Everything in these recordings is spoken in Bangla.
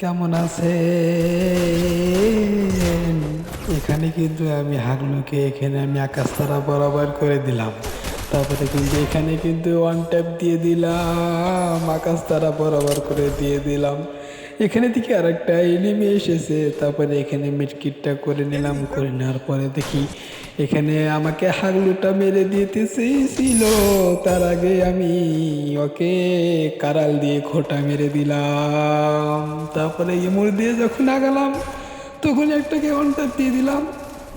কেমন আছেন? এখানে কিন্তু আমি হাগলুকে এখানে আমি আকাশতারা বরাবর করে দিলাম। তারপরে কিন্তু এখানে কিন্তু ওয়ান ট্যাপ দিয়ে দিলাম, আকাশতারা বরাবর করে দিয়ে দিলাম। এখানে থেকে আরেকটা এনিমি এসেছে, তারপরে এখানে মিটকিটটা করে নিলাম। করে নেওয়ার পরে দেখি এখানে আমাকে হাগলুটা মেরে দিতে চেয়েছিল, তার আগে আমি ওকে কারাল দিয়ে খোঁটা মেরে দিলাম। তারপরে ইমুর দিয়ে যখন আগালাম তখন একটাকে ওয়ান ট্যাপ দিয়ে দিলাম,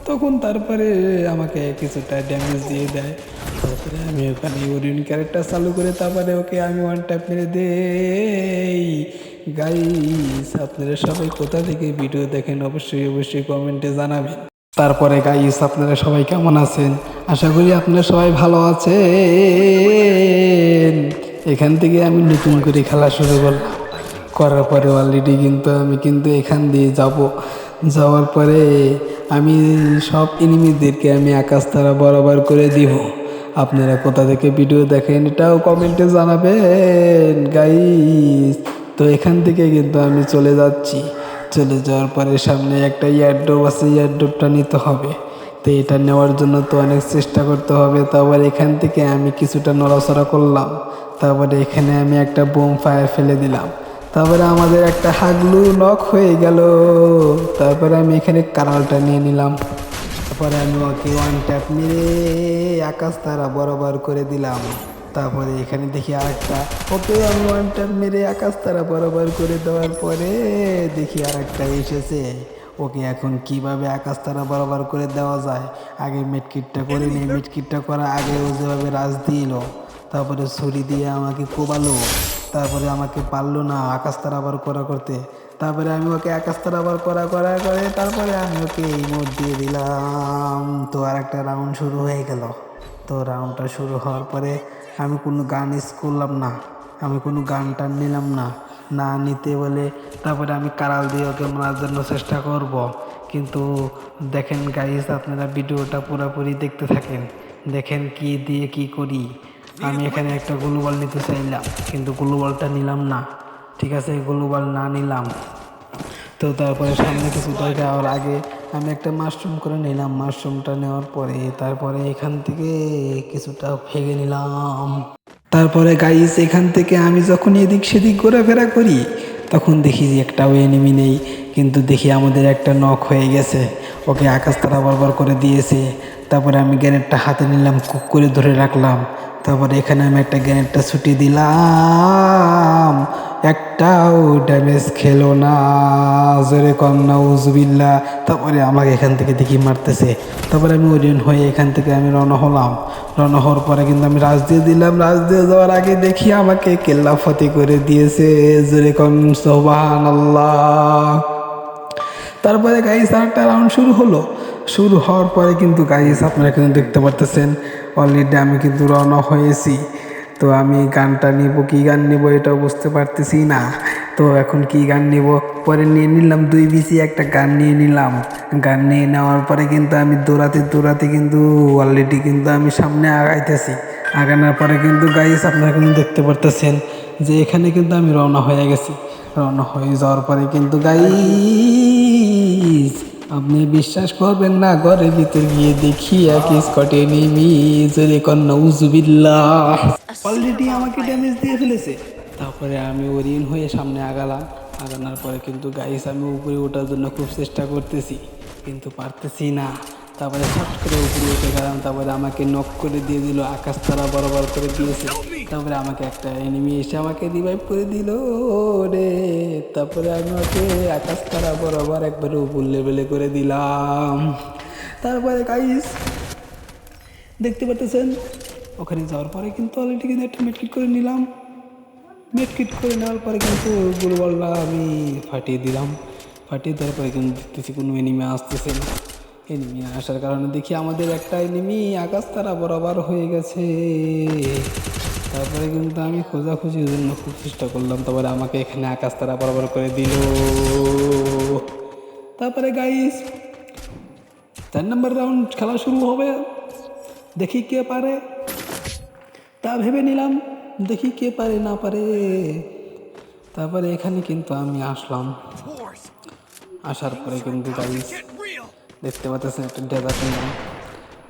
তখন তারপরে আমাকে কিছুটা ড্যামেজ দিয়ে দেয়। তারপরে আমি ওখানে ওরিয়ন ক্যারেক্টার চালু করে তারপরে ওকে আমি ওয়ান ট্যাপ মেরে দেই। গাইস, আপনারা সবাই কোথা থেকে ভিডিও দেখেন অবশ্যই অবশ্যই কমেন্টে জানাবেন। তারপরে গাইস, আপনারা সবাই কেমন আছেন? আশা করি আপনারা সবাই ভালো আছেন। এখান থেকে আমি নতুন করে খেলা শুরু করলাম। করার পরে অলরেডি আমি এখান দিয়ে যাব। যাওয়ার পরে আমি সব এনিমিদেরকে আমি আকাশতারা বরাবর করে দিব। আপনারা কোথা থেকে ভিডিও দেখেন এটাও কমেন্টে জানাবেন গাইস। তো এখান থেকে কিন্তু আমি চলে যাচ্ছি। চলে যাওয়ার পরে সামনে একটা ইয়ারড্রপ আছে, ইয়ারড্রপটা নিতে হবে। তো এটা নেওয়ার জন্য তো অনেক চেষ্টা করতে হবে। তারপর এখান থেকে আমি কিছুটা নড়াচড়া করলাম। তারপরে এখানে আমি একটা বোম ফায়ার ফেলে দিলাম। তারপরে আমাদের একটা হাগলু নক হয়ে গেল। তারপরে আমি এখানে কারালটা নিয়ে নিলাম। তারপরে আমি ওকে ওয়ান ট্যাপ মেরে আকাশ তারা বরাবর করে দিলাম। তারপরে এখানে দেখি আরেকটা, ওকে আমি ওয়ান ট্যাপ মেরে আকাশ তারা বরাবর করে দেওয়ার পরে দেখি আরেকটা এসেছে। ওকে এখন কিভাবে আকাশ তারা বরাবর করে দেওয়া যায়, আগে মেটকিটটা করে নিই। মেটকিটটা করা আগে ও যেভাবে রাজ দিল, তারপরে ছুরি দিয়ে আমাকে কোবালো, তারপরে আমাকে পারলো না আকাশতারা আবার করা করতে। তারপরে আমি ওকে আকাশতারা আবার করা করা করে তারপরে আমি ওকে ইমোট দিয়ে দিলাম। তো আর একটা রাউন্ড শুরু হয়ে গেল। তো রাউন্ডটা শুরু হওয়ার পরে আমি কোনো গান ইউজ করলাম না, আমি কোনো গান টান নিলাম না, না নিতে বলে তারপরে আমি কারাল দিয়ে ওকে মারার জন্য চেষ্টা করব। কিন্তু দেখেন গাইস, আপনারা ভিডিওটা পুরোপুরি দেখতে থাকেন, দেখেন কি দিয়ে কি করি। আমি এখানে একটা গ্লোবাল নিতে চাইলাম কিন্তু গ্লোবালটা নিলাম না। ঠিক আছে, গ্লোবাল না নিলাম। তো তারপরে সামনে কিছুটা যাওয়ার আগে আমি একটা মাশরুম করে নিলাম। মাশরুমটা নেওয়ার পরে তারপরে এখান থেকে কিছুটা ভেঙে নিলাম। তারপরে গাইস, এখান থেকে আমি যখন এদিক সেদিক ঘোরাফেরা করি তখন দেখি যে একটাও এনিমি নেই। কিন্তু দেখি আমাদের একটা নক হয়ে গেছে, ওকে আকাশ তারা বরাবর করে দিয়েছে। তারপরে আমি গ্রেনেডটা হাতে নিলাম, কুক করে ধরে রাখলাম। তারপরে এখানে আমি একটা গ্রেনেডটা ছুটি দিলাম, একটাও ড্যামেজ খেলো না। জোরে কম না উজবিল্লা। তারপরে আমাকে এখান থেকে দেখি মারতেছে। তারপরে আমি ওরিয়ন হয়ে এখান থেকে আমি রওনা হলাম। রওনা হওয়ার পরে কিন্তু আমি রাজ দিয়ে দিলাম। রাজ দিয়ে যাওয়ার আগে দেখি আমাকে কেল্লা ফতে করে দিয়েছে। জোরে কম সুবহানাল্লাহ। তারপরে গাইস আরেকটা রাউন্ড শুরু হলো। শুরু হওয়ার পরে কিন্তু গাইস আপনারা কিন্তু দেখতে পারতেছেন অলরেডি আমি কিন্তু রওনা হয়েছি। তো আমি গানটা নিব, কি গান নিব এটাও বুঝতে পারতেছি না। তো এখন কি গান নিব, পরে নিয়ে নিলাম 2 বিসি একটা গান নিয়ে নিলাম। গান নিয়ে নেওয়ার পরে কিন্তু আমি দৌড়াতে দৌড়াতে কিন্তু অলরেডি কিন্তু আমি সামনে আগাইতেছি। আগানোর পরে কিন্তু গাইস আপনারা কিন্তু দেখতে পারতেছেন যে এখানে কিন্তু আমি রওনা হয়ে গেছি। রওনা হয়ে যাওয়ার পরে কিন্তু গাইস আপনি বিশ্বাস করবেন না, ঘরের ভিতর গিয়ে দেখি এক স্কটে নেমি জোরে কন্যা উজুবিল্লাহ অলরেডি আমাকে ড্যামেজ দিয়ে ফেলেছে। তারপরে আমি ওরিয়ন হয়ে সামনে আগালাম। আগানোর পরে কিন্তু গাইস আমি উপরে ওঠার জন্য খুব চেষ্টা করতেছি কিন্তু পারতেছি না। তারপরে হট করে উপরে উঠে গেলাম। তারপরে আমাকে নক করে দিয়ে দিল, আকাশ তারা বরাবর করে দিয়েছে। তারপরে আমাকে একটা এনিমি এসে আমাকে রিভাইভ করে দিল রে। তারপরে আমি ওকে আকাশ তারা বরাবর একবারে উপর লেভেলে করে দিলাম। তারপরে গাইস দেখতে পাচ্ছেন ওখানে যাওয়ার পরে কিন্তু অলরেডি কিন্তু একটা মেডকিট করে নিলাম। মেডকিট করে নেওয়ার পরে কিন্তু গ্লোবালটা আমি ফাটিয়ে দিলাম। ফাটিয়ে দেওয়ার পরে কিন্তু দেখতেছি কোনো এনিমি আসতেছে না। এনিমি আসার কারণে দেখি আমাদের একটা এনিমি আকাশ তারা বরাবর হয়ে গেছে। তারপরে কিন্তু আমি খোঁজাখুঁজির জন্য খুব চেষ্টা করলাম। তারপরে আমাকে এখানে আকাশ তারা বরাবর করে দিল। তারপরে গাইস 4 নম্বর রাউন্ড খেলা শুরু হবে, দেখি কে পারে। তা ভেবে নিলাম, দেখি কে পারে না পারে। তারপরে এখানে কিন্তু আমি আসলাম, আসার পরে কিন্তু গাইস দেখতে পাচ্ছেন একটা ডেজার্ট নিলাম।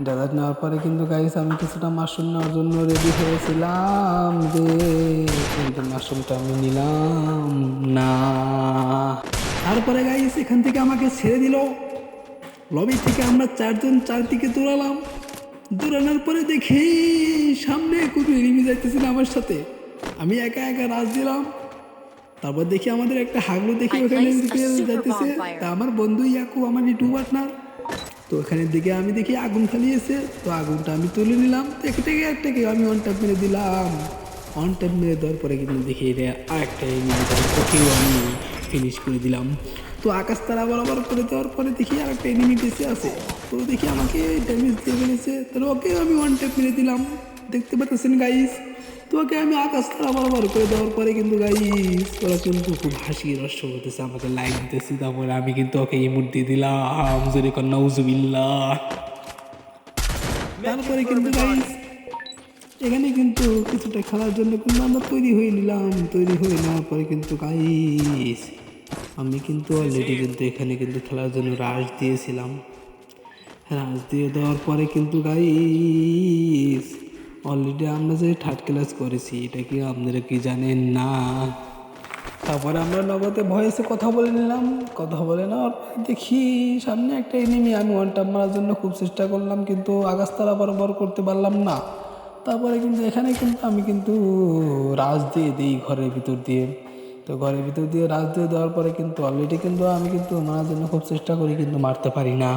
ডেজার্ট নেওয়ার পরে কিন্তু গাইস আমি কিছুটা মাশরুম নেওয়ার জন্য রেডি হয়েছিলাম যে, কিন্তু মাশরুমটা আমি নিলাম না। তারপরে গাইস এখান থেকে আমাকে ছেড়ে দিল। লবি থেকে আমরা চারজন চারদিকে দৌড়ালাম। দৌড়ানোর পরে দেখি সামনে কোনো এনিমি যাইতেছে না আমার সাথে, আমি একা একা রাজ দিলাম। তারপর দেখি আমাদের একটা হাগলো দেখি ওখানে যাইতেছে, তা আমার বন্ধু ইয়াকু আমার ইউটিউব পার্টনার। তো ওখানের দিকে আমি দেখি আগুন ফালিয়েছে, তো আগুনটা আমি তুলে নিলাম, তো একটাকে আমি অন ট্যাপ মেরে দিলাম। অন ট্যাপ মেরে দেওয়ার পরে কিন্তু দেখি এটা আরেকটা ওকেও আমি ফিনিশ করে দিলাম। তো আকাশ তারা বরাবর করে দেওয়ার পরে দেখি আরেকটা এনিমি বেঁচে আছে, তো দেখি আমাকে ড্যামেজ দিয়ে ফেলেছে, তাহলে ওকেও আমি অন ট্যাপ মেরে দিলাম। দেখতে পাচ্ছেন গাইস, তো ওকে আমি আকাশ তারা বরাবর করে দেওয়ার পরে কিন্তু গাইস ওরা কিন্তু খুব হাসি রস্য করতেছে, আমাকে লাইক দিতেছে। তারপরে আমি কিন্তু ওকে ইমোট দিয়ে দিলাম যদি নাউজুবিল্লাহ। তারপরে কিন্তু গাইস এখানে কিন্তু কিছুটা খেলার জন্য কিন্তু আমরা তৈরি হয়ে নিলাম। তৈরি হয়ে নেওয়ার পরে কিন্তু গাইস আমি কিন্তু অলরেডি কিন্তু এখানে কিন্তু খেলার জন্য রাশ দিয়েছিলাম। রাশ দিয়ে দেওয়ার পরে কিন্তু গাইস অলরেডি আমরা যে থার্ড ক্লাস করেছি এটা কি আপনারা কি জানেন না? তারপরে আমরা নগদে ভয়েসে কথা বলে নিলাম। কথা বলে নেওয়ার পরে দেখি সামনে একটা এনিমি, আমি ওয়ান টাপ মারার জন্য খুব চেষ্টা করলাম কিন্তু আগাছতলা বরাবর করতে পারলাম না। তারপরে কিন্তু এখানে কিন্তু আমি কিন্তু রাজ দিয়ে দিই ঘরের ভিতর দিয়ে। তো ঘরের ভিতর দিয়ে রাজ দিয়ে দেওয়ার পরে কিন্তু অলরেডি কিন্তু আমি কিন্তু মারার জন্য খুব চেষ্টা করি কিন্তু মারতে পারি না।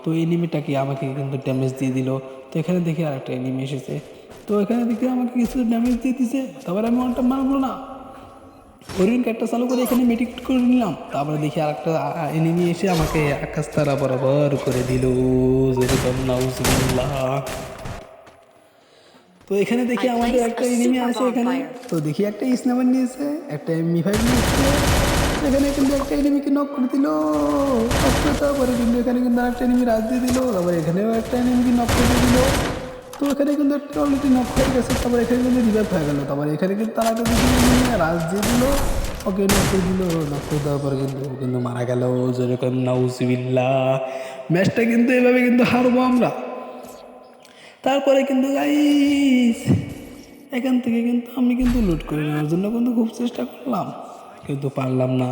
তো এনিমিটাকে আমাকে কিন্তু ড্যামেজ দিয়ে দিল। তো এখানে দেখি আরেকটা এনিমি এসেছে, তো এখানে দেখি আমাকে কিছু ড্যামেজ দিয়ে দিছে। তারপরে আমি ওয়ান টাপ মারবো না, ওরিয়ন ক্যারেক্টার চালু করে এখানে মেডিকেট করে নিলাম। তারপরে দেখি আরেকটা এনিমি এসে আমাকে আকাশ তারা বরাবর করে দিল যেরকম নাউজুবিল্লাহ। তো এখানে দেখি আমাদের একটা এনিমি আছে এখানে, তো দেখি একটা স্নাইপার নিয়েছে, একটা এমপি5 নিয়েছে। এখানে কিন্তু একটা এনিমিকে নক করে দিল। তারপরে কিন্তু এখানে কিন্তু আরেকটা এনিমি রাজ দিয়ে দিল। তারপরে এখানেও একটা এনিমিকে নক করে দিল। তো এখানে কিন্তু একটা অলরেডি নক হয়ে গেছে। তারপরে এখানে কিন্তু রিভাইভ হয়ে গেল। তারপরে এখানে কিন্তু তারা কিন্তু রাজ দিয়ে দিল, ওকে নক করে দিল। নক করে দেওয়ার পরে কিন্তু ও কিন্তু মারা গেল যেরকম নাউজুবিল্লাহ। ম্যাচটা কিন্তু এভাবে কিন্তু হারবো আমরা। তারপরে কিন্তু গাইস এখান থেকে কিন্তু আমি কিন্তু লুট করে নেওয়ার জন্য কিন্তু খুব চেষ্টা করলাম কিন্তু পারলাম না।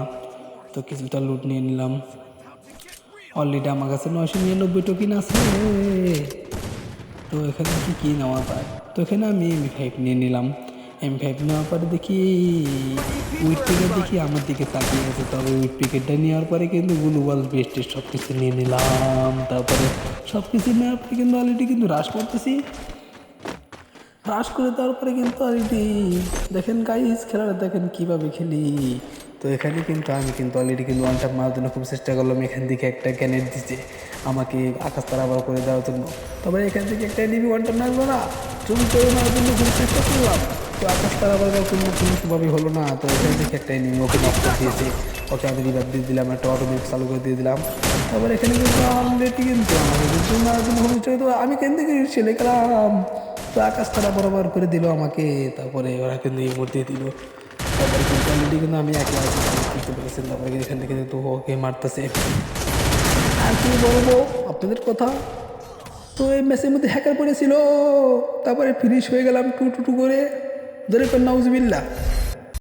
তো কিছুটা লুট নিয়ে নিলাম। অলরেডি আমার কাছে 999 টোকেন আছে। তো এখানে কি নেওয়া যায়, তো এখানে আমি এমপি5 নিয়ে নিলাম। এমপি5 নেওয়ার পরে দেখি উইট পিকেট দেখি আমার দিকে তাকিয়ে আছে। তবে উইট পিকেটটা নেওয়ার পরে কিন্তু গ্লোবাল বেস্ট সব কিছু নিয়ে নিলাম। তারপরে সব কিছু নেওয়ার পরে কিন্তু অলরেডি কিন্তু রাশ করতেছি। রাশ করে দেওয়ার পরে কিন্তু অলরেডি দেখেন গাইস খেলাটা দেখেন কীভাবে খেলি। তো এখানে কিন্তু আমি কিন্তু অলরেডি কিন্তু ওয়ান টাপ মারার জন্য খুব চেষ্টা করলাম। এখান থেকে একটা গ্যানেট দিচ্ছে আমাকে আকাশ তারাবার করে দেওয়ার জন্য। তবে এখান থেকে একটা এনিমি ওয়ান টাপ মারলো না, চুরি করে মারার জন্য খুব চেষ্টা করলাম। তো আকাশ তারাবার কোনোভাবেই হলো না। তো এখান থেকে একটা এনিমি ওকে নক করে দিয়েছে, ওকে আমি রিভাইভ দিয়ে দিলাম, একটা অটোমেটিক চালু করে দিয়ে দিলাম। তারপর এখানে কিন্তু অলরেডি কিন্তু আমাকে কিন্তু মারার জন্য খুব চেষ্টা, তো আমি কেন থেকে ছেলে গেলাম। তো আকাশ তারা বরাবর করে দিল আমাকে। তারপরে ওরা কিন্তু ইমোট দিয়ে দিল। তারপরে কিন্তু অলরেডি কিন্তু আমি একে বুঝতে পেরেছেন। তারপরে এখান থেকে কিন্তু ওকে মারতেছে। আর কি বলবো আপনাদের কথা। তো এই ম্যাচের মধ্যে হ্যাকার পড়েছিল, তারপরে ফিনিশ হয়ে গেলাম 2-2 করে, ধরে নাউজুবিল্লাহ।